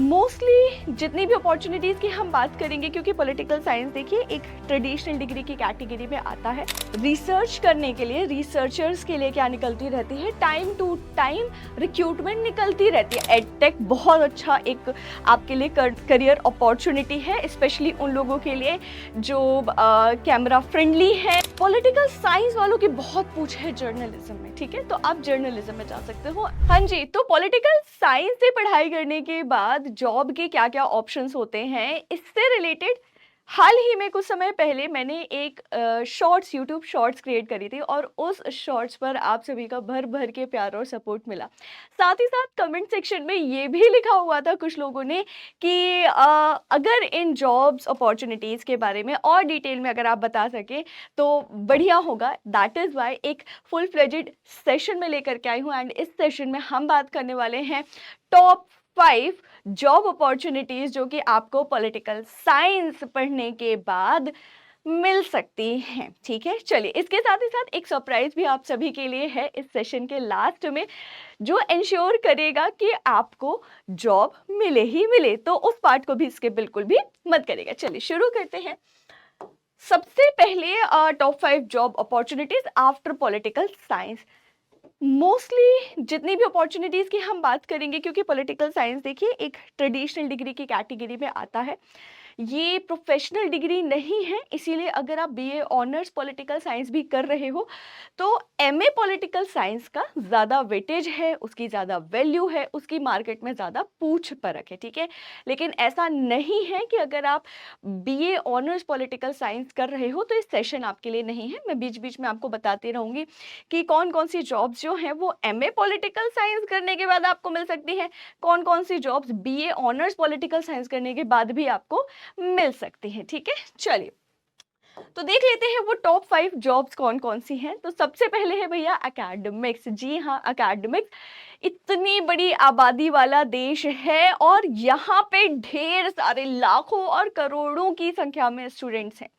Mostly जितनी भी opportunities की हम बात करेंगे, क्योंकि पॉलिटिकल साइंस देखिए एक ट्रेडिशनल डिग्री की कैटेगरी में आता है। रिसर्च करने के लिए रिसर्चर्स के लिए क्या निकलती रहती है, टाइम टू टाइम रिक्रूटमेंट निकलती रहती है। एडटेक बहुत अच्छा एक आपके लिए करियर अपॉर्चुनिटी है, स्पेशली उन लोगों के लिए जो कैमरा फ्रेंडली है। पॉलिटिकल साइंस वालों की बहुत पूछ है जर्नलिज्म में, ठीक है, तो आप जर्नलिज्म में जा सकते हो। हाँ जी, तो पॉलिटिकल साइंस से पढ़ाई करने के बाद जॉब के क्या क्या ऑप्शंस होते हैं, इससे रिलेटेड हाल ही में कुछ समय पहले मैंने एक शॉर्ट्स यूट्यूब शॉर्ट्स क्रिएट करी थी और उस शॉर्ट्स पर आप सभी का भर भर के प्यार और सपोर्ट मिला। साथ ही साथ कमेंट सेक्शन में ये भी लिखा हुआ था कुछ लोगों ने कि अगर इन जॉब्स अपॉर्चुनिटीज़ के बारे में और डिटेल में अगर आप बता सके तो बढ़िया होगा। दैट इज़ वाई एक फुल फ्लेजेड सेशन में लेकर के आई हूँ एंड इस सेशन में हम बात करने वाले हैं टॉप 5 जॉब अपॉर्चुनिटीज जो कि आपको पॉलिटिकल साइंस पढ़ने के बाद मिल सकती हैं। ठीक है, चलिए इसके साथ ही साथ एक सरप्राइज भी आप सभी के लिए है इस सेशन के लास्ट में, जो इंश्योर करेगा कि आपको जॉब मिले ही मिले, तो उस पार्ट को भी इसके बिल्कुल भी मत करेगा। चलिए शुरू करते हैं। सबसे पहले top 5 job opportunities after political science. Mostly जितनी भी अपॉर्चुनिटीज़ की हम बात करेंगे, क्योंकि पॉलिटिकल साइंस देखिए एक ट्रेडिशनल डिग्री की कैटेगरी में आता है, ये प्रोफेशनल डिग्री नहीं है। इसीलिए अगर आप बीए ऑनर्स पॉलिटिकल साइंस भी कर रहे हो तो एमए पॉलिटिकल साइंस का ज़्यादा वेटेज है, उसकी ज़्यादा वैल्यू है, उसकी मार्केट में ज़्यादा पूछ परख है। ठीक है, लेकिन ऐसा नहीं है कि अगर आप बीए ऑनर्स पॉलिटिकल साइंस कर रहे हो तो इस सेशन आपके लिए नहीं है। मैं बीच बीच में आपको बताती रहूँगी कि कौन कौन सी जॉब्स जो हैं वो एमए पॉलिटिकल साइंस करने के बाद आपको मिल सकती हैं, कौन कौन सी jobs BA honours political science करने के बाद भी आपको मिल सकती हैं। ठीक है, चलिए तो देख लेते हैं वो टॉप 5 जॉब्स कौन कौन सी हैं। तो सबसे पहले है भैया एकेडमिक्स। जी हाँ, एकेडमिक्स इतनी बड़ी आबादी वाला देश है और यहाँ पे ढेर सारे लाखों और करोड़ों की संख्या में स्टूडेंट्स हैं,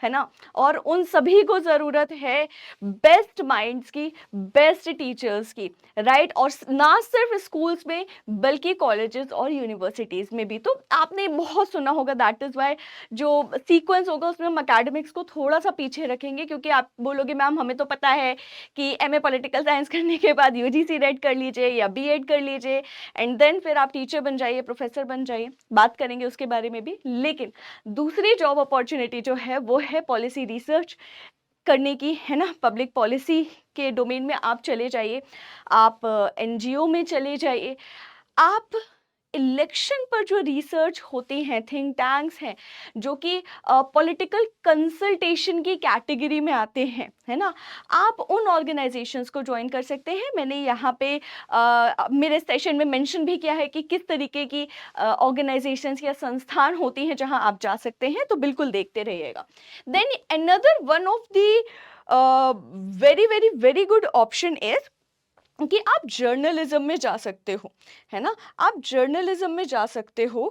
है ना, और उन सभी को ज़रूरत है बेस्ट माइंड्स की, बेस्ट टीचर्स की, राइट। और ना सिर्फ स्कूल्स में बल्कि कॉलेजेस और यूनिवर्सिटीज़ में भी। तो आपने बहुत सुना होगा, दैट इज़ वाई जो सीक्वेंस होगा उसमें हम एकेडमिक्स को थोड़ा सा पीछे रखेंगे, क्योंकि आप बोलोगे मैम हमें तो पता है कि एमए पॉलिटिकल साइंस करने के बाद यूजीसी नेट कर लीजिए या बीएड कर लीजिए एंड देन फिर आप टीचर बन जाइए, प्रोफेसर बन जाइए, बात करेंगे उसके बारे में भी। लेकिन दूसरी जॉब अपॉर्चुनिटी जो है वो है पॉलिसी रिसर्च करने की, है ना। पब्लिक पॉलिसी के डोमेन में आप चले जाइए, आप एनजीओ में चले जाइए, आप इलेक्शन पर जो रिसर्च होती हैं, थिंक टैंक्स हैं जो कि पॉलिटिकल कंसल्टेशन की कैटेगरी में आते हैं, है ना, आप उन ऑर्गेनाइजेशंस को ज्वाइन कर सकते हैं। मैंने यहाँ पे मेरे सेशन में मेंशन भी किया है कि किस तरीके की ऑर्गेनाइजेशंस या संस्थान होती हैं जहाँ आप जा सकते हैं, तो बिल्कुल देखते रहिएगा। Then another one of the very very very good option is कि आप जर्नलिज्म में जा सकते हो, है ना, आप जर्नलिज्म में जा सकते हो।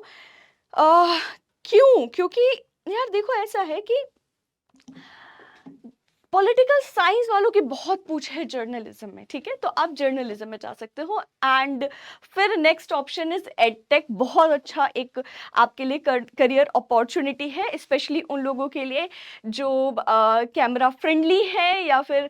क्यों? क्योंकि यार देखो ऐसा है कि पॉलिटिकल साइंस वालों की बहुत पूछ है जर्नलिज्म में, ठीक है, तो आप जर्नलिज्म में जा सकते हो। एंड फिर नेक्स्ट ऑप्शन इज एडटेक। बहुत अच्छा एक आपके लिए करियर अपॉर्चुनिटी है, स्पेशली उन लोगों के लिए जो कैमरा फ्रेंडली है या फिर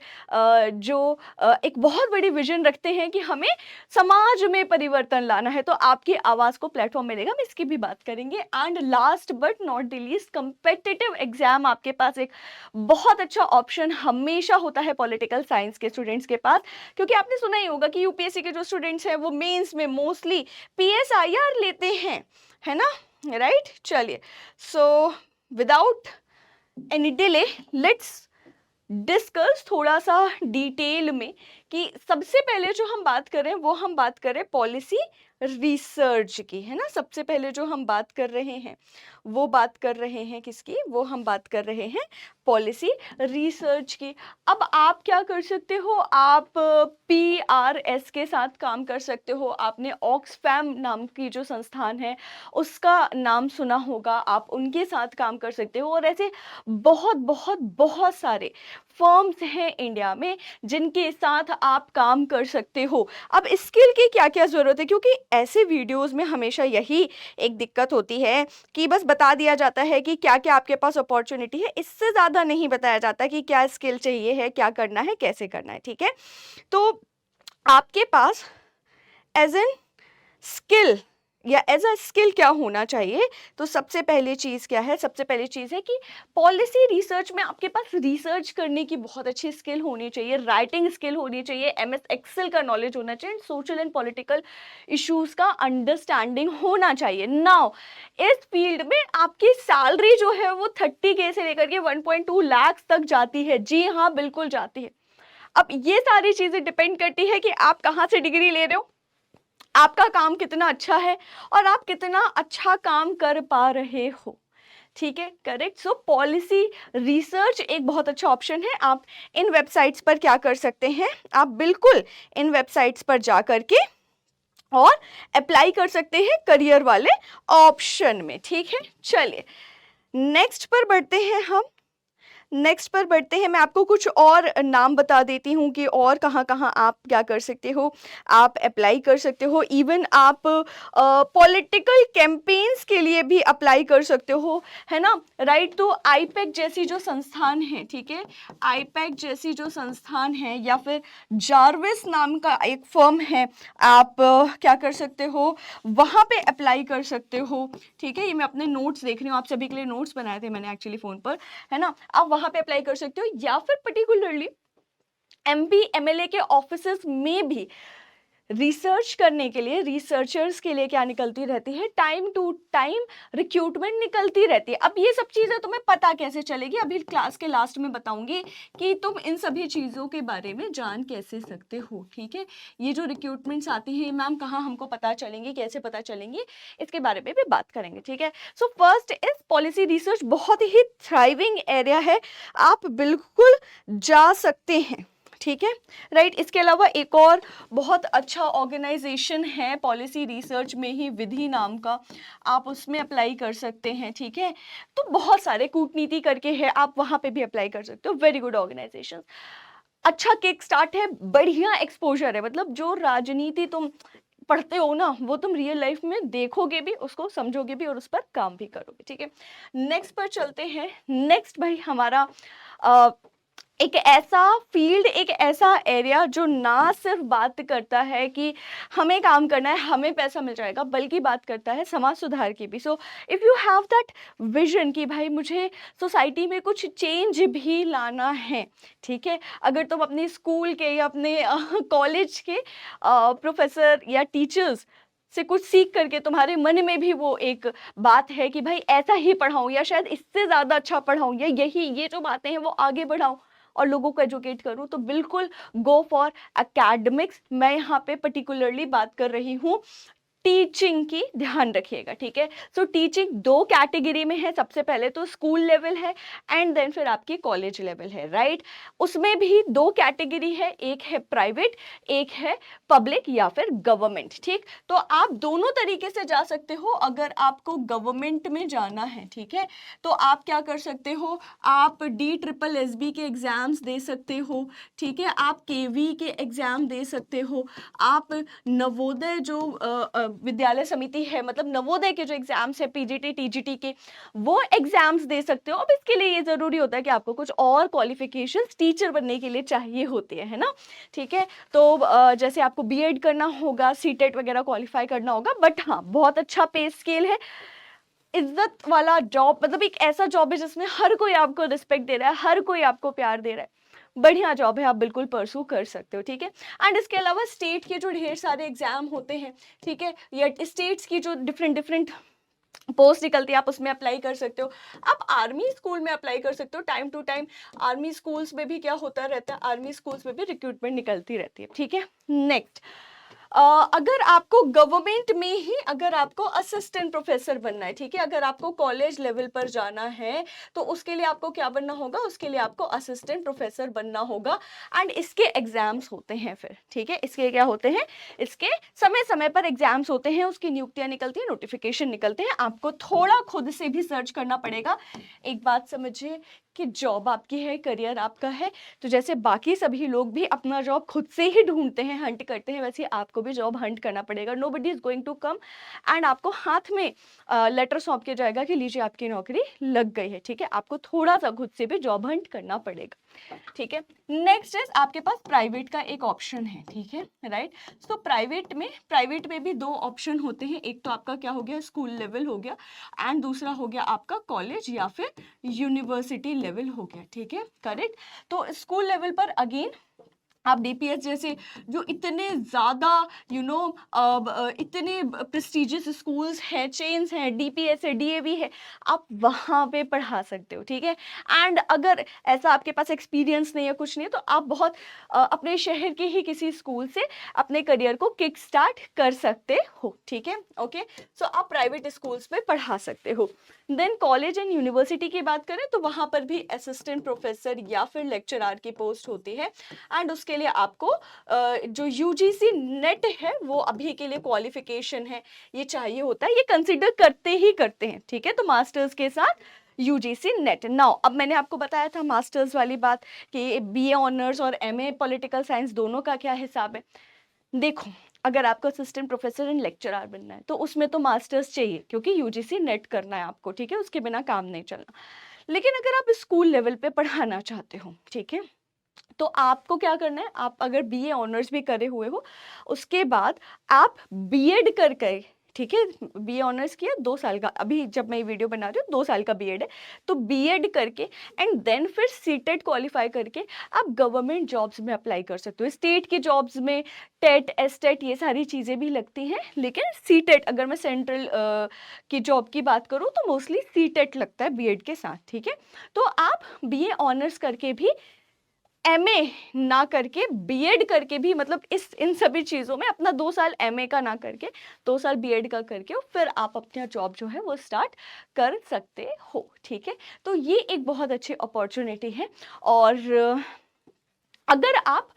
जो एक बहुत बड़ी विजन रखते हैं कि हमें समाज में परिवर्तन लाना है, तो आपकी आवाज़ को प्लेटफॉर्म मिलेगा, हम इसकी भी बात करेंगे। And last but not the least, competitive exam आपके पास एक बहुत अच्छा ऑप्शन हमेशा होता है पॉलिटिकल साइंस के स्टूडेंट्स के पास, क्योंकि आपने सुना ही होगा कि यूपीएससी के जो स्टूडेंट्स हैं वो मेंस में मोस्टली पीएसआईआर लेते हैं, है ना, राइट। चलिए so without any delay let's discuss थोड़ा सा डिटेल में कि सबसे पहले जो हम बात करें वो हम बात करें पॉलिसी रिसर्च की, है ना। सबसे पहले जो हम बात कर रहे हैं वो बात कर रहे हैं किसकी, वो हम बात कर रहे हैं पॉलिसी रिसर्च की। अब आप क्या कर सकते हो, आप पीआरएस के साथ काम कर सकते हो। आपने ऑक्सफैम नाम की जो संस्थान है उसका नाम सुना होगा, आप उनके साथ काम कर सकते हो। और ऐसे बहुत बहुत बहुत सारे फर्म्स हैं इंडिया में जिनके साथ आप काम कर सकते हो। अब स्किल की क्या क्या ज़रूरत है, क्योंकि ऐसे वीडियोस में हमेशा यही एक दिक्कत होती है कि बस बता दिया जाता है कि क्या क्या आपके पास अपॉर्चुनिटी है, इससे ज़्यादा नहीं बताया जाता कि क्या स्किल चाहिए है, क्या करना है, कैसे करना है। ठीक है, तो आपके पास एज एन स्किल या एज अ स्किल क्या होना चाहिए, तो सबसे पहली चीज़ क्या है, सबसे पहली चीज़ है कि पॉलिसी रिसर्च में आपके पास रिसर्च करने की बहुत अच्छी स्किल होनी चाहिए, राइटिंग स्किल होनी चाहिए, एमएस एक्सेल का नॉलेज होना चाहिए, सोशल एंड पॉलिटिकल इश्यूज का अंडरस्टैंडिंग होना चाहिए। नाउ इस फील्ड में आपकी सैलरी जो है वो 30K से लेकर के 1.2 लाख तक जाती है। जी हाँ, बिल्कुल जाती है। अब ये सारी चीज़ें डिपेंड करती है कि आप कहाँ से डिग्री ले रहे हो, आपका काम कितना अच्छा है और आप कितना अच्छा काम कर पा रहे हो। ठीक है, करेक्ट। सो पॉलिसी रिसर्च एक बहुत अच्छा ऑप्शन है। आप इन वेबसाइट्स पर क्या कर सकते हैं, आप बिल्कुल इन वेबसाइट्स पर जा करके और अप्लाई कर सकते हैं करियर वाले ऑप्शन में। ठीक है, चलिए नेक्स्ट पर बढ़ते हैं हम। नेक्स्ट पर बढ़ते हैं, मैं आपको कुछ और नाम बता देती हूँ कि और कहाँ कहाँ आप क्या कर सकते हो, आप अप्लाई कर सकते हो। इवन आप पॉलिटिकल कैंपेन्स के लिए भी अप्लाई कर सकते हो, है ना, राइट। तो आईपैक जैसी जो संस्थान है, ठीक है, आईपैक जैसी जो संस्थान है या फिर जार्विस नाम का एक फर्म है, आप क्या कर सकते हो, वहाँ पे अप्लाई कर सकते हो। ठीक है, ये मैं अपने नोट्स देख रही हूँ, आप सभी के लिए नोट्स बनाए थे मैंने एक्चुअली फ़ोन पर, है ना, आप वहां पे अप्लाई कर सकते हो। या फिर पर्टिकुलरली एमपी एमएलए के ऑफिसेस में भी रिसर्च करने के लिए, रिसर्चर्स के लिए क्या निकलती रहती है, टाइम टू टाइम रिक्रूटमेंट निकलती रहती है। अब ये सब चीज़ें तुम्हें पता कैसे चलेगी, अभी क्लास के लास्ट में बताऊंगी कि तुम इन सभी चीज़ों के बारे में जान कैसे सकते हो। ठीक है, ये जो रिक्रूटमेंट्स आती हैं मैम, कहाँ हमको पता चलेंगी, कैसे पता चलेंगी, इसके बारे में भी बात करेंगे। ठीक है, so first is policy research, बहुत ही थ्राइविंग एरिया है, आप बिल्कुल जा सकते हैं। ठीक है, राइट। इसके अलावा एक और बहुत अच्छा ऑर्गेनाइजेशन है पॉलिसी रिसर्च में ही, विधि नाम का, आप उसमें अप्लाई कर सकते हैं। ठीक है, तो बहुत सारे, कूटनीति करके है, आप वहाँ पे भी अप्लाई कर सकते हो। वेरी गुड ऑर्गेनाइजेशन, अच्छा किक स्टार्ट है, बढ़िया एक्सपोजर है, मतलब जो राजनीति तुम पढ़ते हो ना वो तुम रियल लाइफ में देखोगे भी, उसको समझोगे भी और उस पर काम भी करोगे। ठीक है, नेक्स्ट पर चलते हैं। नेक्स्ट भाई हमारा एक ऐसा फील्ड, एक ऐसा एरिया जो ना सिर्फ बात करता है कि हमें काम करना है, हमें पैसा मिल जाएगा, बल्कि बात करता है समाज सुधार की भी। So if you have that vision कि भाई मुझे सोसाइटी में कुछ चेंज भी लाना है, ठीक है, अगर तुम अपने स्कूल के या अपने कॉलेज के प्रोफेसर या टीचर्स से कुछ सीख करके तुम्हारे मन में भी वो एक बात है कि भाई ऐसा ही पढ़ाऊँ या शायद इससे ज़्यादा अच्छा पढ़ाऊँ या यही ये जो बातें हैं वो आगे बढ़ाऊँ और लोगों को एजुकेट करूं, तो बिल्कुल गो फॉर एकेडमिक्स। मैं यहाँ पे पर्टिकुलरली बात कर रही हूँ टीचिंग की, ध्यान रखिएगा। ठीक है, सो टीचिंग दो कैटेगरी में है, सबसे पहले तो स्कूल लेवल है एंड देन फिर आपकी कॉलेज लेवल है, राइट। उसमें भी दो कैटेगरी है, एक है प्राइवेट, एक है पब्लिक या फिर गवर्नमेंट। ठीक, तो आप दोनों तरीके से जा सकते हो। अगर आपको गवर्नमेंट में जाना है, ठीक है, तो आप क्या कर सकते हो, आप DSSB के एग्जाम्स दे सकते हो। ठीक है, आप KV के एग्जाम दे सकते हो, आप नवोदय जो विद्यालय समिति है, मतलब नवोदय के जो एग्जाम्स है PGT TGT के, वो एग्जाम्स दे सकते हो। अब इसके लिए ये जरूरी होता है कि आपको कुछ और क्वालिफिकेशंस टीचर बनने के लिए चाहिए होती है ना। ठीक है, तो जैसे आपको BEd करना होगा, CTET वगैरह क्वालिफाई करना होगा, बट हाँ बहुत अच्छा पे स्केल है, इज्जत वाला जॉब, मतलब एक ऐसा जॉब है जिसमें हर कोई आपको रिस्पेक्ट दे रहा है, हर कोई आपको प्यार दे रहा है, बढ़िया जॉब है, आप बिल्कुल परसू कर सकते हो। ठीक है, एंड इसके अलावा स्टेट के जो ढेर सारे एग्जाम होते हैं, ठीक है, या स्टेट्स की जो डिफरेंट डिफरेंट पोस्ट निकलती है, आप उसमें अप्लाई कर सकते हो। आप आर्मी स्कूल में अप्लाई कर सकते हो, time to time army schools में भी क्या होता रहता है, आर्मी स्कूल्स में भी रिक्रूटमेंट निकलती रहती है। ठीक है, नेक्स्ट, अगर आपको गवर्नमेंट में ही, अगर आपको असिस्टेंट प्रोफेसर बनना है, ठीक है, अगर आपको कॉलेज लेवल पर जाना है तो उसके लिए आपको क्या बनना होगा, उसके लिए आपको असिस्टेंट प्रोफेसर बनना होगा एंड इसके एग्जाम्स होते हैं फिर। ठीक है, इसके क्या होते हैं, इसके समय समय पर एग्जाम्स होते हैं, उसकी नियुक्तियां निकलती हैं, नोटिफिकेशन निकलते हैं, आपको थोड़ा खुद से भी सर्च करना पड़ेगा। एक बात समझिए कि जॉब आपकी है, करियर आपका है, तो जैसे बाकी सभी लोग भी अपना जॉब खुद से ही ढूंढते हैं, हंट करते हैं, वैसे ही आपको भी जॉब हंट करना पड़ेगा। Nobody is going to come and आपको हाथ में लेटर सौंप के जाएगा कि लीजिए आपकी नौकरी लग गई है, ठीक है। आपको थोड़ा सा खुद से भी जॉब हंट करना पड़ेगा, ठीक है। नेक्स्ट इज आपके पास प्राइवेट का एक ऑप्शन है, ठीक है, राइट। सो प्राइवेट में भी दो ऑप्शन होते हैं, एक तो आपका क्या हो गया, स्कूल लेवल हो गया, एंड दूसरा हो गया आपका कॉलेज या फिर यूनिवर्सिटी लेवल हो गया, ठीक है, करेक्ट। तो स्कूल लेवल पर अगेन आप डीपीएस जैसे जो इतने ज़्यादा इतने प्रेस्टिजियस स्कूल्स हैं, चेन्स हैं, डीपीएस है, डीएवी है, आप वहाँ पे पढ़ा सकते हो, ठीक है। एंड अगर ऐसा आपके पास एक्सपीरियंस नहीं है, कुछ नहीं है, तो आप बहुत अपने शहर के ही किसी स्कूल से अपने करियर को किक स्टार्ट कर सकते हो, ठीक है, ओके। सो आप प्राइवेट स्कूल्स में पढ़ा सकते हो। देन कॉलेज एंड यूनिवर्सिटी की बात करें तो वहाँ पर भी असिस्टेंट प्रोफेसर या फिर लेक्चरर की पोस्ट होती है, एंड उसके लिए आपको जो यूजीसी नेट है वो अभी के लिए क्वालिफिकेशन है, ये चाहिए होता है, ये कंसिडर करते ही करते हैं, ठीक है। तो मास्टर्स के साथ यूजीसी नेट। नाउ अब मैंने आपको बताया था मास्टर्स वाली बात कि बीए ऑनर्स और एमए पॉलिटिकल साइंस दोनों का क्या हिसाब है। देखो, अगर आपको असिस्टेंट प्रोफेसर एंड लेक्चरर बनना है तो उसमें तो मास्टर्स चाहिए, क्योंकि यूजीसी नेट करना है आपको, ठीक है, उसके बिना काम नहीं चलना। लेकिन अगर आप स्कूल लेवल पे पढ़ाना चाहते हो, ठीक है, तो आपको क्या करना है, आप अगर बीए ऑनर्स भी करे हुए हो, उसके बाद आप बीएड करके, ठीक है, बीए ऑनर्स किया 2 साल का, अभी जब मैं ये वीडियो बना रही हूँ 2 साल का बीएड है, तो बीएड करके एंड देन फिर सीटेट क्वालिफाई करके आप गवर्नमेंट जॉब्स में अप्लाई कर सकते हो। स्टेट की जॉब्स में टेट, एसटेट, ये सारी चीज़ें भी लगती हैं, लेकिन सीटेट, अगर मैं सेंट्रल की जॉब की बात करूँ तो मोस्टली सीटेट लगता है बीएड के साथ, ठीक है। तो आप बीए ऑनर्स करके भी, एमए ना करके, बीएड करके भी, मतलब इन सभी चीज़ों में अपना 2 साल एमए का ना करके 2 साल बीएड का करके फिर आप अपना जॉब जो है वो स्टार्ट कर सकते हो, ठीक है। तो ये एक बहुत अच्छी अपॉर्चुनिटी है, और अगर आप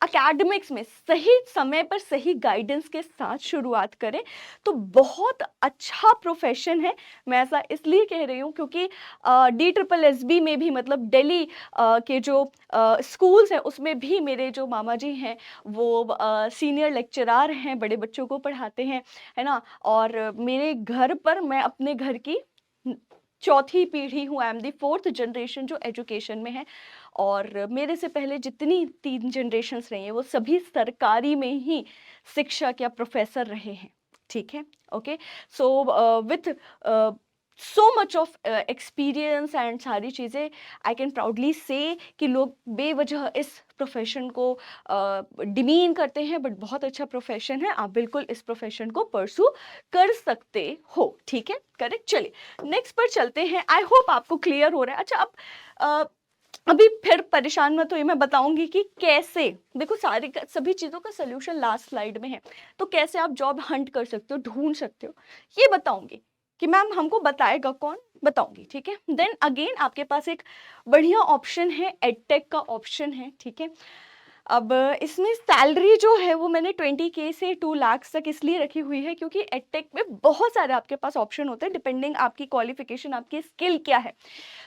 एकेडमिक्स में सही समय पर सही गाइडेंस के साथ शुरुआत करें तो बहुत अच्छा प्रोफेशन है। मैं ऐसा इसलिए कह रही हूँ क्योंकि DSSB में भी, मतलब दिल्ली के जो स्कूल्स हैं उसमें भी मेरे जो मामा जी हैं वो सीनियर लेक्चरर हैं, बड़े बच्चों को पढ़ाते हैं, है ना। और मेरे घर पर, मैं अपने घर की चौथी पीढ़ी हूँ, I am the 4th generation जो एजुकेशन में है, और मेरे से पहले जितनी 3 जनरेशन्स रही हैं वो सभी सरकारी में ही शिक्षक या प्रोफेसर रहे हैं, ठीक है, okay. So with so much of experience and सारी चीज़ें, आई कैन प्राउडली से कि लोग बेवजह इस प्रोफेशन को डिमीन करते हैं, बट बहुत अच्छा प्रोफेशन है, आप बिल्कुल इस प्रोफेशन को परसू कर सकते हो, ठीक है, करेक्ट। चलिए नेक्स्ट पर चलते हैं। आई होप आपको क्लियर हो रहा है। अच्छा, अब अभी फिर परेशान मत होइए, मैं बताऊंगी कि कैसे, देखो सभी चीज़ों का सोल्यूशन लास्ट स्लाइड में है, तो कैसे आप जॉब हंट कर सकते हो, ढूंढ सकते हो, ये बताऊंगी। कि मैम हमको बताएगा कौन, बताऊंगी, ठीक है। देन अगेन आपके पास एक बढ़िया ऑप्शन है, एडटेक का ऑप्शन है, ठीक है। अब इसमें सैलरी जो है वो मैंने 20K से 2 लाख तक इसलिए रखी हुई है क्योंकि एडटेक में बहुत सारे आपके पास ऑप्शन होते हैं, डिपेंडिंग आपकी क्वालिफिकेशन, आपकी स्किल क्या है।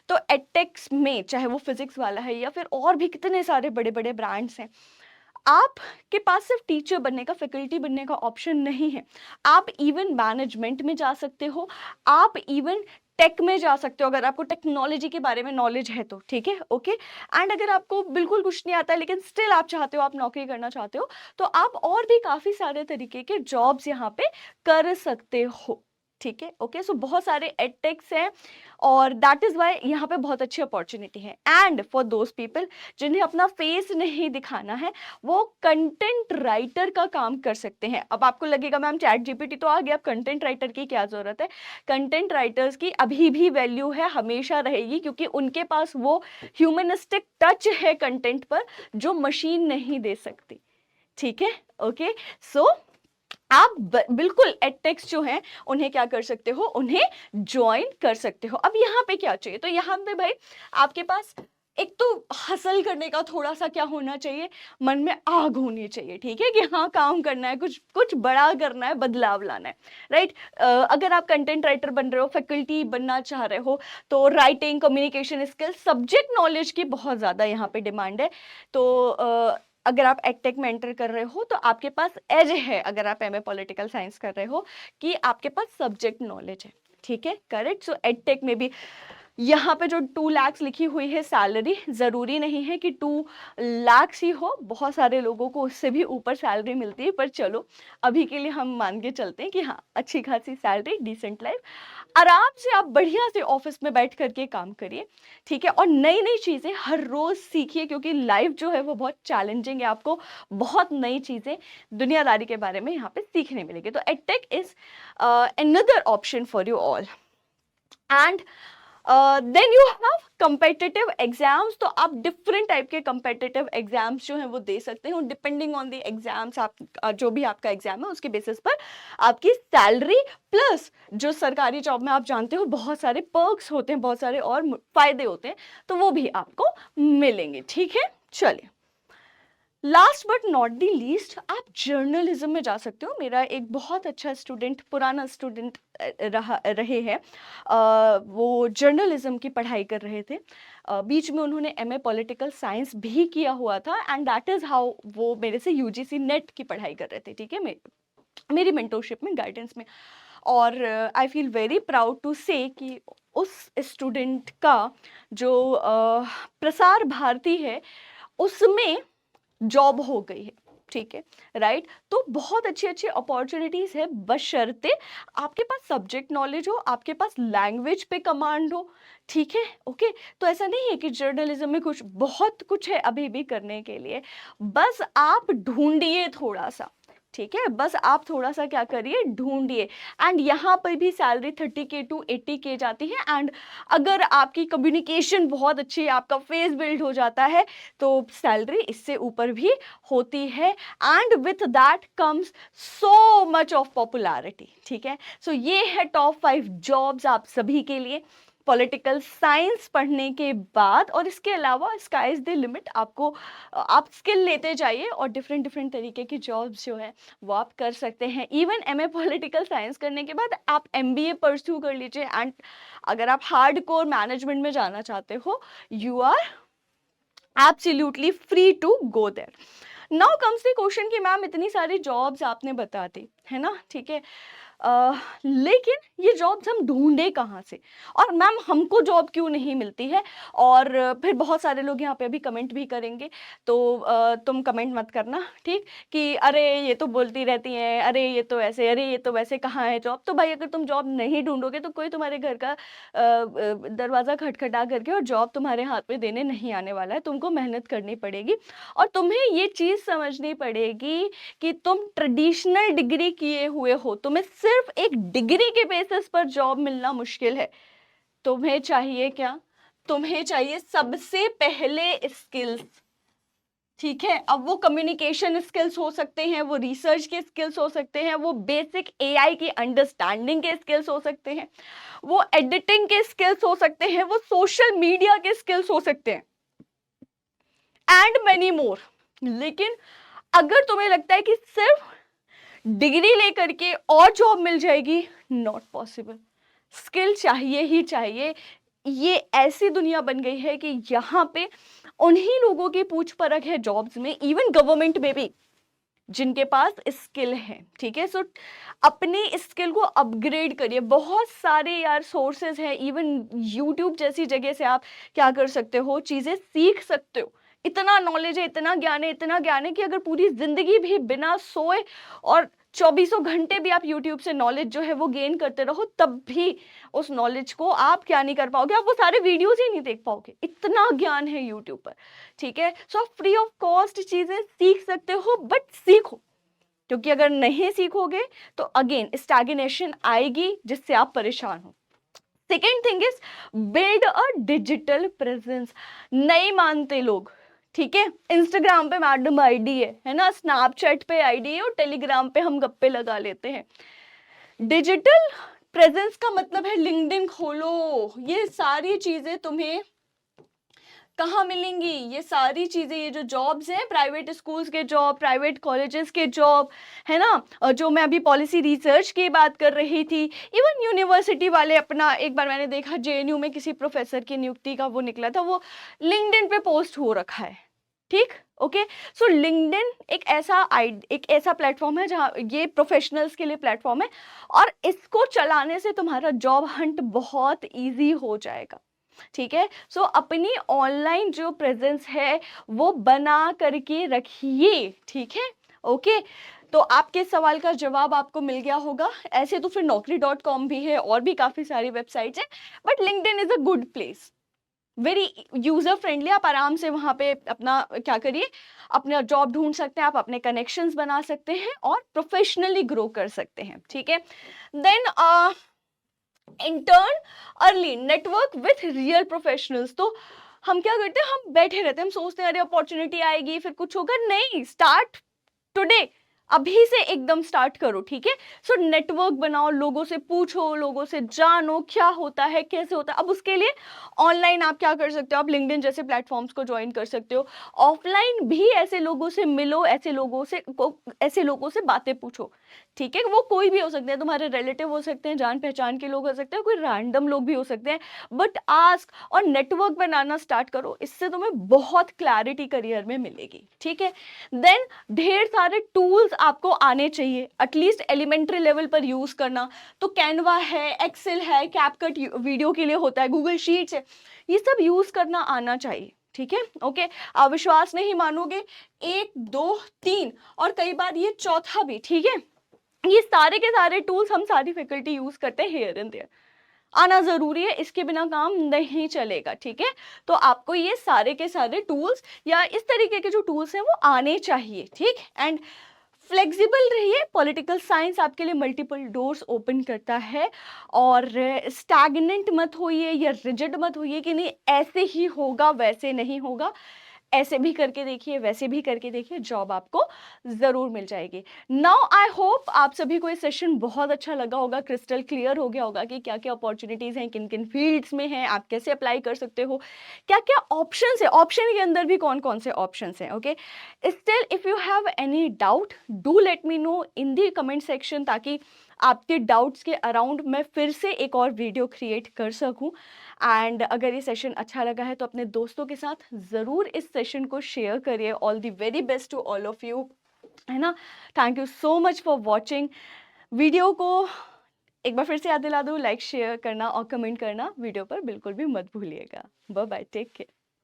तो एडटेक्स में चाहे वो फिजिक्स वाला है या फिर और भी कितने सारे बड़े बड़े ब्रांड्स हैं, आपके पास सिर्फ टीचर बनने का, फैकल्टी बनने का ऑप्शन नहीं है, आप इवन मैनेजमेंट में जा सकते हो, आप इवन टेक में जा सकते हो, अगर आपको टेक्नोलॉजी के बारे में नॉलेज है तो, ठीक है, ओके। एंड अगर आपको बिल्कुल कुछ नहीं आता है लेकिन स्टिल आप चाहते हो, आप नौकरी करना चाहते हो, तो आप और भी काफ़ी सारे तरीके के जॉब्स यहाँ पे कर सकते हो, ठीक है, ओके। सो बहुत सारे एडटेक्स हैं और दैट इज़ वाई यहाँ पे बहुत अच्छी अपॉर्चुनिटी है। एंड फॉर दोज पीपल जिन्हें अपना फेस नहीं दिखाना है, वो कंटेंट राइटर का काम कर सकते हैं। अब आपको लगेगा मैम ChatGPT तो आ गया, अब कंटेंट राइटर की क्या ज़रूरत है। कंटेंट राइटर्स की अभी भी वैल्यू है, हमेशा रहेगी, क्योंकि उनके पास वो ह्यूमनिस्टिक टच है कंटेंट पर जो मशीन नहीं दे सकती, ठीक है, ओके। सो आप बिल्कुल एडटेक्स जो हैं उन्हें क्या कर सकते हो, उन्हें ज्वाइन कर सकते हो। अब यहाँ पे क्या चाहिए, तो यहाँ पे भाई आपके पास एक तो हासिल करने का थोड़ा सा क्या होना चाहिए, मन में आग होनी चाहिए, ठीक है, कि हाँ काम करना है, कुछ कुछ बड़ा करना है, बदलाव लाना है, राइट। अगर आप कंटेंट राइटर बन रहे हो, फैकल्टी बनना चाह रहे हो, तो writing, communication skills, subject knowledge की बहुत ज़्यादा यहाँ पे डिमांड है। तो अगर आप एडटेक में एंटर कर रहे हो तो आपके पास एज है, अगर आप एमए पॉलिटिकल साइंस कर रहे हो, कि आपके पास सब्जेक्ट नॉलेज है, ठीक है, करेक्ट। सो एडटेक में भी यहाँ पे जो 2 लाख लिखी हुई है सैलरी, ज़रूरी नहीं है कि 2 लाख ही हो, बहुत सारे लोगों को उससे भी ऊपर सैलरी मिलती है, पर चलो अभी के लिए हम मान के चलते हैं कि हाँ अच्छी खासी सैलरी, डिसेंट लाइफ, आराम से आप बढ़िया से ऑफिस में बैठ करके काम करिए, ठीक है, और नई नई चीज़ें हर रोज़ सीखिए, क्योंकि लाइफ जो है वो बहुत चैलेंजिंग है, आपको बहुत नई चीज़ें दुनियादारी के बारे में यहाँ पे सीखने मिलेगी। तो edtech is another option for you all. And then you have competitive exams. तो आप डिफरेंट टाइप के कम्पिटिटिव एग्जाम्स जो हैं वो दे सकते हो, डिपेंडिंग ऑन द एग्जाम्स, आप जो भी आपका एग्जाम है उसके बेसिस पर आपकी सैलरी प्लस जो सरकारी जॉब में आप जानते हो बहुत सारे पर्क्स होते हैं, बहुत सारे और फायदे होते हैं, तो वो भी आपको मिलेंगे, ठीक है। चलिए, last but not the least, आप जर्नलिज्म में जा सकते हो। मेरा एक बहुत अच्छा स्टूडेंट, पुराना स्टूडेंट रहे हैं, वो जर्नलिज्म की पढ़ाई कर रहे थे, बीच में उन्होंने एमए पॉलिटिकल साइंस भी किया हुआ था, एंड दैट इज़ हाउ वो मेरे से यूजीसी नेट की पढ़ाई कर रहे थे, ठीक है, मेरी मेंटोरशिप में, गाइडेंस में। और I feel very proud to say कि उस स्टूडेंट का जो प्रसार भारती है उसमें जॉब हो गई है, ठीक है, राइट। तो बहुत अच्छी अच्छी अपॉर्चुनिटीज है, बशर्ते आपके पास सब्जेक्ट नॉलेज हो, आपके पास लैंग्वेज पे कमांड हो, ठीक है, ओके। तो ऐसा नहीं है कि जर्नलिज्म में कुछ बहुत कुछ है अभी भी करने के लिए, बस आप ढूंढिए थोड़ा सा, ठीक है, बस आप थोड़ा सा क्या करिए, ढूंढिए। एंड यहाँ पर भी सैलरी 30K to 80K जाती है, एंड अगर आपकी कम्युनिकेशन बहुत अच्छी है, आपका फेस बिल्ड हो जाता है, तो सैलरी इससे ऊपर भी होती है, and with that comes so much of popularity, ठीक है। सो ये है टॉप 5 जॉब्स आप सभी के लिए पॉलिटिकल साइंस पढ़ने के बाद। और इसके अलावा स्काई इज द लिमिट, आपको आप स्किल लेते जाइए और डिफरेंट डिफरेंट तरीके की जॉब्स जो है वो आप कर सकते हैं। इवन एमए पॉलिटिकल साइंस करने के बाद आप एमबीए परस्यू कर लीजिए, एंड अगर आप हार्ड कोर मैनेजमेंट में जाना चाहते हो, you are absolutely free to go there. Now comes the question कि मैम इतनी सारी जॉब्स आपने बता दी है ना, ठीक है, लेकिन ये जॉब्स हम ढूंढे कहाँ से, और मैम हमको जॉब क्यों नहीं मिलती है। और फिर बहुत सारे लोग यहाँ पे अभी कमेंट भी करेंगे, तो तुम कमेंट मत करना, ठीक, कि अरे ये तो बोलती रहती हैं, अरे ये तो ऐसे, अरे ये तो वैसे, कहाँ है जॉब। तो भाई अगर तुम जॉब नहीं ढूंढोगे तो कोई तुम्हारे घर का दरवाज़ा खटखटा करके और जॉब तुम्हारे हाथ में देने नहीं आने वाला है, तुमको मेहनत करनी पड़ेगी। और तुम्हें ये चीज़ समझनी पड़ेगी कि तुम ट्रेडिशनल डिग्री किए हुए हो, तुम्हें सिर्फ एक डिग्री के बेसिस पर जॉब मिलना मुश्किल है। तुम्हें चाहिए क्या, तुम्हें चाहिए सबसे पहले स्किल्स, ठीक है। अब वो कम्युनिकेशन स्किल्स हो सकते हैं, वो रिसर्च के स्किल्स हो सकते हैं, वो बेसिक एआई की अंडरस्टैंडिंग के स्किल्स हो सकते हैं, वो एडिटिंग के स्किल्स हो सकते हैं, वो सोशल मीडिया के स्किल्स हो सकते हैं, एंड मेनी मोर। लेकिन अगर तुम्हें लगता है कि सिर्फ डिग्री लेकर के और जॉब मिल जाएगी, नॉट पॉसिबल। स्किल चाहिए ही चाहिए। ये ऐसी दुनिया बन गई है कि यहाँ पे उन्हीं लोगों की पूछ परख है जॉब्स में, इवन गवर्नमेंट में भी, जिनके पास स्किल है, ठीक है। सो अपनी स्किल को अपग्रेड करिए। बहुत सारे यार सोर्सेज हैं, इवन यूट्यूब जैसी जगह से आप क्या कर सकते हो, चीज़ें सीख सकते हो। इतना नॉलेज है, इतना ज्ञान है, इतना ज्ञान है कि अगर पूरी जिंदगी भी बिना सोए और 24 घंटे भी आप यूट्यूब से नॉलेज जो है वो गेन करते रहो, तब भी उस नॉलेज को आप क्या नहीं कर पाओगे, आप वो सारे वीडियोस ही नहीं देख पाओगे, इतना ज्ञान है यूट्यूब पर, ठीक है। सो आप फ्री ऑफ कॉस्ट चीजें सीख सकते हो, बट सीखो, क्योंकि अगर नहीं सीखोगे तो अगेन स्टैग्नेशन आएगी, जिससे आप परेशान हो। Second thing is build a digital presence. नहीं मानते लोग, ठीक है, इंस्टाग्राम पे मैडम आईडी है ना, स्नैपचैट पे आईडी है, और टेलीग्राम पे हम गप्पे लगा लेते हैं। डिजिटल प्रेजेंस का मतलब है लिंक्डइन खोलो, ये सारी चीजें तुम्हें कहाँ मिलेंगी ये सारी चीज़ें? ये जो जॉब्स हैं, प्राइवेट स्कूल्स के जॉब, प्राइवेट कॉलेजेस के जॉब, है ना? जो मैं अभी पॉलिसी रिसर्च की बात कर रही थी, इवन यूनिवर्सिटी वाले अपना, एक बार मैंने देखा जेएनयू में किसी प्रोफेसर की नियुक्ति का वो निकला था, वो लिंक्डइन पे पोस्ट हो रखा है, ठीक? ओके, सो लिंक्डइन एक ऐसा प्लेटफॉर्म है जहाँ ये प्रोफेशनल्स के लिए प्लेटफॉर्म है, और इसको चलाने से तुम्हारा जॉब हंट बहुत ईजी हो जाएगा, ठीक है? सो अपनी ऑनलाइन जो प्रेजेंस है वो बना करके रखिए, ठीक है? ओके, तो आपके सवाल का जवाब आपको मिल गया होगा। ऐसे तो फिर naukri.com भी है और भी काफ़ी सारी वेबसाइट्स हैं, but LinkedIn is a good place, very user friendly. आप आराम से वहाँ पे अपना क्या करिए, अपना जॉब ढूंढ सकते हैं, आप अपने कनेक्शंस बना सकते हैं और प्रोफेशनली ग्रो कर सकते हैं, ठीक है? Then intern early, network with real professionals. तो हम क्या करते हैं, हम बैठे रहते हैं, हम सोचते हैं अरे अपॉर्चुनिटी आएगी फिर कुछ होगा, नहीं, स्टार्ट टुडे, अभी से एकदम स्टार्ट करो, ठीक है? सो नेटवर्क बनाओ, लोगों से पूछो, लोगों से जानो क्या होता है, कैसे होता है। अब उसके लिए ऑनलाइन आप क्या कर सकते हो, आप लिंक्डइन जैसे प्लेटफॉर्म्स को ज्वाइन कर सकते हो, ऑफलाइन भी ऐसे लोगों से मिलो, ऐसे लोगों से बातें पूछो, ठीक है? वो कोई भी हो सकते हैं, तुम्हारे रिलेटिव हो सकते हैं, जान पहचान के लोग हो सकते हैं, कोई रैंडम लोग भी हो सकते हैं, बट आस्क और नेटवर्क बनाना स्टार्ट करो, इससे तुम्हें बहुत क्लैरिटी करियर में मिलेगी, ठीक है? देन ढेर सारे टूल्स आपको आने चाहिए, एटलीस्ट एलिमेंट्री लेवल पर यूज करना। तो कैनवा है, एक्सेल है, कैपकट वीडियो के लिए होता है, गूगल शीट्स है, ये सब यूज करना आना चाहिए, ठीक है? ओके, आप विश्वास नहीं मानोगे, 1 2 3 और कई बार ये चौथा भी, ठीक है? ये सारे के सारे टूल्स हम सारी फैकल्टी यूज करते हैं, हियर एंड देयर आना जरूरी है, इसके बिना काम नहीं चलेगा, ठीक है? तो आपको ये सारे के सारे टूल्स या इस तरीके के जो टूल्स हैं वो आने चाहिए, ठीक? एंड फ्लेक्सिबल रहिए, पॉलिटिकल साइंस आपके लिए मल्टीपल डोर्स ओपन करता है, और स्टैग्नेंट मत होइए या रिजिड मत होइए कि नहीं ऐसे ही होगा वैसे नहीं होगा, ऐसे भी करके देखिए, वैसे भी करके देखिए, जॉब आपको ज़रूर मिल जाएगी। नाउ आई होप आप सभी को ये सेशन बहुत अच्छा लगा होगा, क्रिस्टल क्लियर हो गया होगा कि क्या क्या अपॉर्चुनिटीज़ हैं, किन किन फील्ड्स में हैं, आप कैसे अप्लाई कर सकते हो, क्या क्या ऑप्शंस है, ऑप्शन के अंदर भी कौन कौन से ऑप्शंस हैं। Okay, still if you have any doubt do let me know in the comment section, ताकि आपके डाउट्स के अराउंड मैं फिर से एक और वीडियो क्रिएट कर सकूं। एंड अगर ये सेशन अच्छा लगा है तो अपने दोस्तों के साथ ज़रूर इस सेशन को शेयर करिए। All the very best to all of you, है ना? Thank you so much for watching. Video को एक बार फिर से याद दिला दूँ, लाइक शेयर करना और कमेंट करना वीडियो पर बिल्कुल भी मत भूलिएगा। Bye bye, take care.